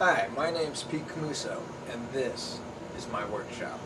Hi, my name's Pete Camuso, and this is my workshop.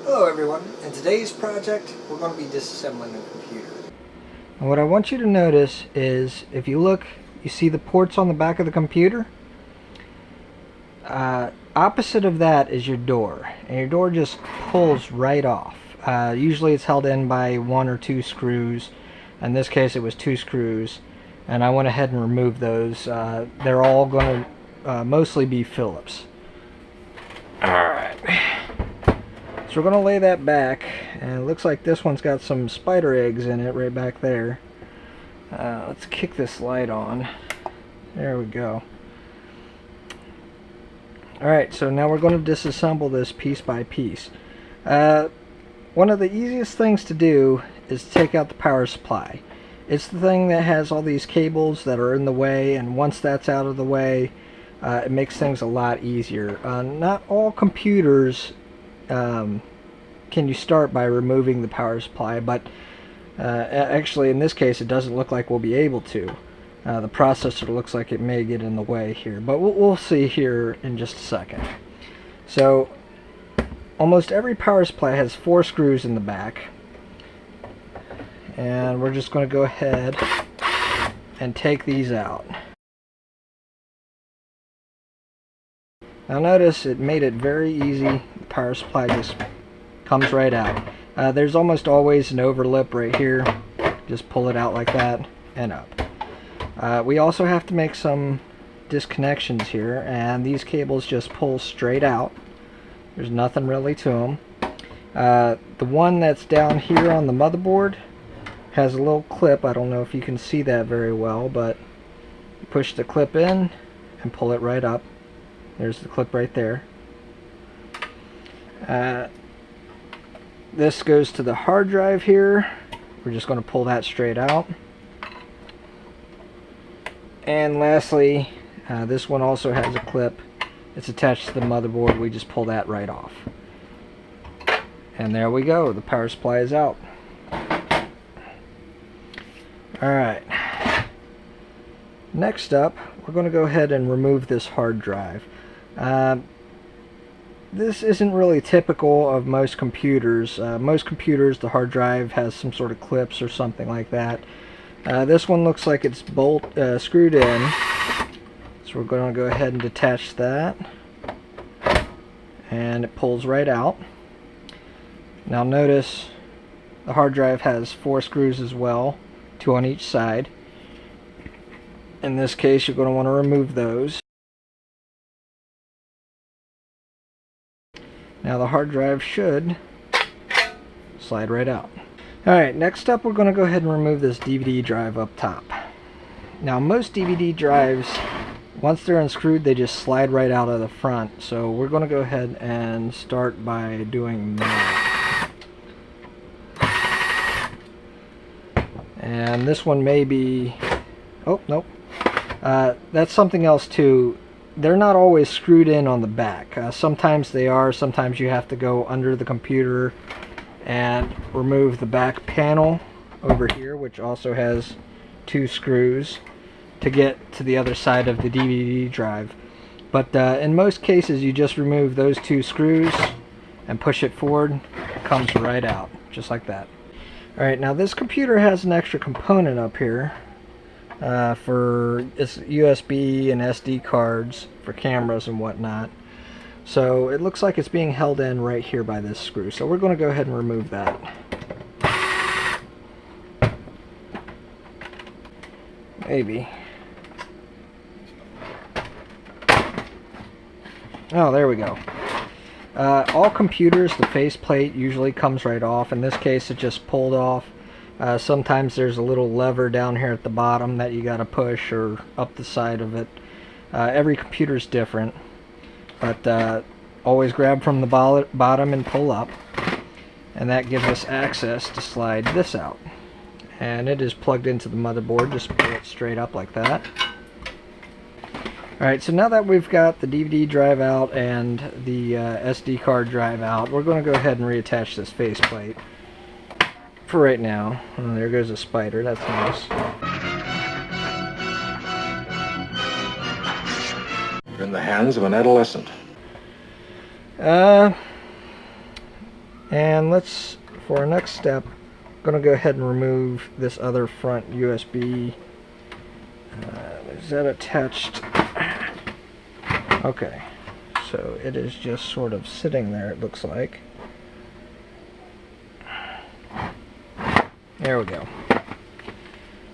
Hello everyone, in today's project we're going to be disassembling a computer. And what I want you to notice is, if you look, you see the ports on the back of the computer? Opposite of that is your door, and your door just pulls right off. Usually it's held in by 1 or 2 screws. In this case it was 2 screws, and I went ahead and removed those. They're all going to mostly be Phillips. Alright. So we're going to lay that back, and it looks like this one's got some spider eggs in it right back there. Let's kick this light on. There we go. Alright, so now we're going to disassemble this piece by piece. One of the easiest things to do is take out the power supply. It's the thing that has all these cables that are in the way, and once that's out of the way, it makes things a lot easier. Not all computers can you start by removing the power supply, but actually in this case it doesn't look like we'll be able to. The processor looks like it may get in the way here, but we'll see here in just a second. So almost every power supply has 4 screws in the back, and we're just going to go ahead and take these out. Now notice it made it very easy. The power supply just comes right out. There's almost always an overlip right here. Just pull it out like that and up. We also have to make some disconnections here, and these cables just pull straight out. There's nothing really to them. The one that's down here on the motherboard has a little clip. I don't know if you can see that very well, but you push the clip in and pull it right up. There's the clip right there. This goes to the hard drive here. We're just going to pull that straight out. And lastly, this one also has a clip. It's attached to the motherboard. We just pull that right off. And there we go. The power supply is out. Alright. Next up, we're going to go ahead and remove this hard drive. This isn't really typical of most computers. Most computers, the hard drive has some sort of clips or something like that. This one looks like it's screwed in, so we're going to go ahead and detach that, and it pulls right out. Now notice the hard drive has 4 screws as well, 2 on each side. In this case you're going to want to remove those. Now the hard drive should slide right out. Alright, next up we're going to go ahead and remove this DVD drive up top. Now most DVD drives, once they're unscrewed, they just slide right out of the front. So we're going to go ahead and start by doing that. And this one may be... oh, nope. That's something else too. They're not always screwed in on the back. Sometimes they are. Sometimes you have to go under the computer and remove the back panel over here, which also has 2 screws to get to the other side of the DVD drive. But in most cases you just remove those 2 screws and push it forward. It comes right out, just like that. Alright, now this computer has an extra component up here. For its USB and SD cards for cameras and whatnot. So it looks like it's being held in right here by this screw. So we're going to go ahead and remove that. Maybe. Oh, there we go. All computers, the faceplate usually comes right off. In this case it just pulled off. Sometimes there's a little lever down here at the bottom that you gotta push, or up the side of it. Every computer's different, but always grab from the bottom and pull up. and that gives us access to slide this out. And it is plugged into the motherboard. Just pull it straight up like that. Alright, so now that we've got the DVD drive out and the SD card drive out, we're going to go ahead and reattach this faceplate for right now. Oh, there goes a spider, that's nice. You're in the hands of an adolescent. And let's, for our next step, I'm going to go ahead and remove this other front USB. Is that attached? Okay, so it is just sort of sitting there, it looks like. There we go.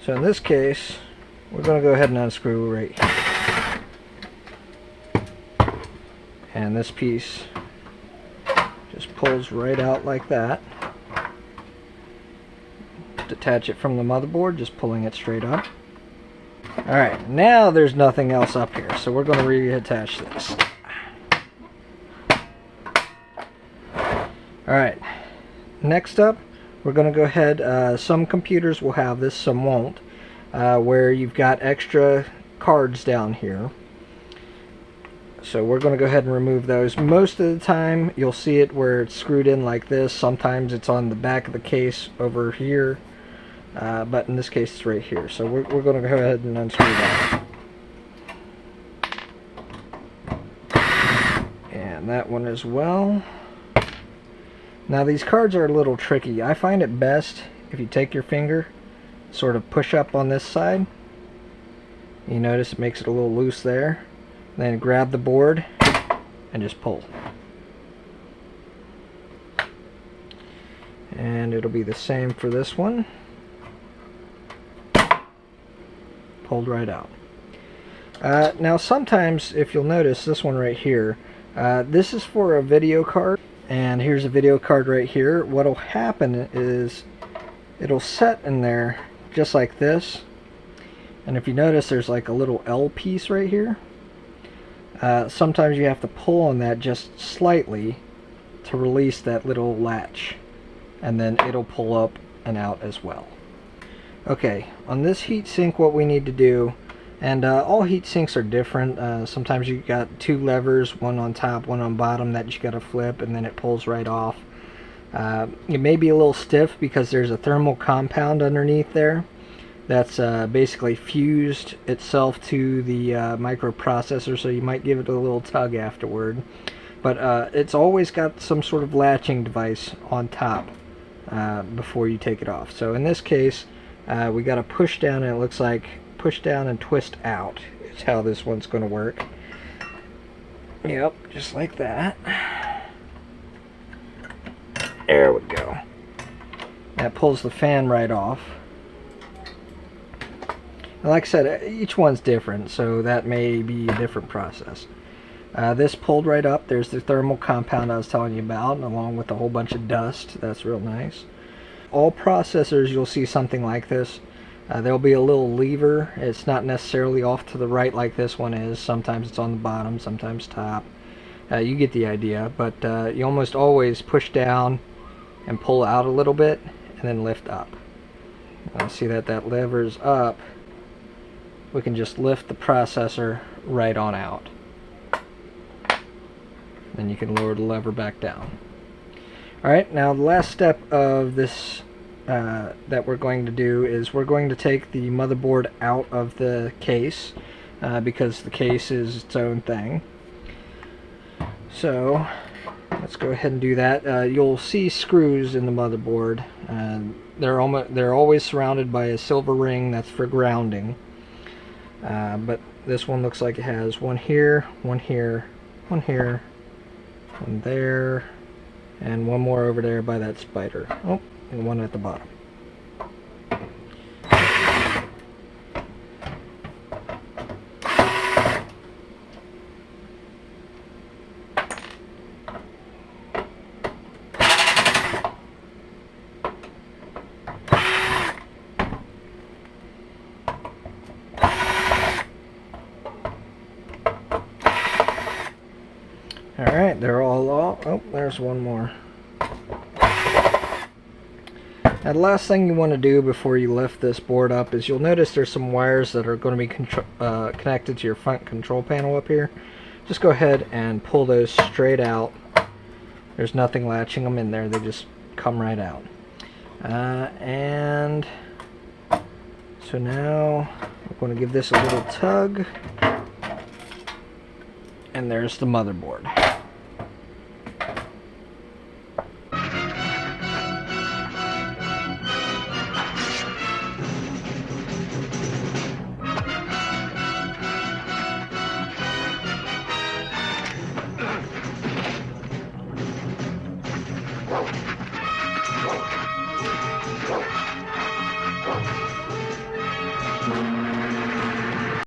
So in this case, we're going to go ahead and unscrew right here. And this piece just pulls right out like that. Detach it from the motherboard, just pulling it straight up. Alright, now there's nothing else up here, so we're going to reattach this. Alright, next up, we're going to go ahead, some computers will have this, some won't, where you've got extra cards down here. So we're going to go ahead and remove those. Most of the time, you'll see it where it's screwed in like this. Sometimes it's on the back of the case over here. But in this case it's right here, so we're going to go ahead and unscrew that. And that one as well. Now these cards are a little tricky. I find it best if you take your finger, sort of push up on this side. You notice it makes it a little loose there. Then grab the board and just pull. And it'll be the same for this one. Pulled right out. Now sometimes, if you'll notice this one right here, this is for a video card, and here's a video card right here. What'll happen is it'll set in there just like this, and if you notice there's like a little L piece right here. Sometimes you have to pull on that just slightly to release that little latch, and then it'll pull up and out as well. Okay, on this heatsink what we need to do, and all heat sinks are different. Sometimes you got two levers, one on top, one on bottom, that you got to flip and then it pulls right off. It may be a little stiff because there's a thermal compound underneath there that's basically fused itself to the microprocessor, so you might give it a little tug afterward. But it's always got some sort of latching device on top before you take it off. So in this case, we got to push down, and it looks like push down and twist out is how this one's going to work. Yep, just like that. There we go. That pulls the fan right off. And like I said, each one's different, so that may be a different process. This pulled right up. There's the thermal compound I was telling you about, along with a whole bunch of dust. That's real nice. All processors, you'll see something like this. There'll be a little lever. It's not necessarily off to the right like this one is. Sometimes it's on the bottom, sometimes top. You get the idea, but you almost always push down and pull out a little bit and then lift up. See that lever's up. We can just lift the processor right on out. Then you can lower the lever back down. Alright, now the last step of this that we're going to do is we're going to take the motherboard out of the case because the case is its own thing. So let's go ahead and do that. You'll see screws in the motherboard. They're always surrounded by a silver ring that's for grounding. But this one looks like it has one here, one here, one here, one there, and one more over there by that spider. Oh, and one at the bottom. Alright, they're all off. Oh, there's one more. Now the last thing you want to do before you lift this board up is you'll notice there's some wires that are going to be connected to your front control panel up here. Just go ahead and pull those straight out. There's nothing latching them in there, they just come right out. And so now I'm going to give this a little tug, and there's the motherboard.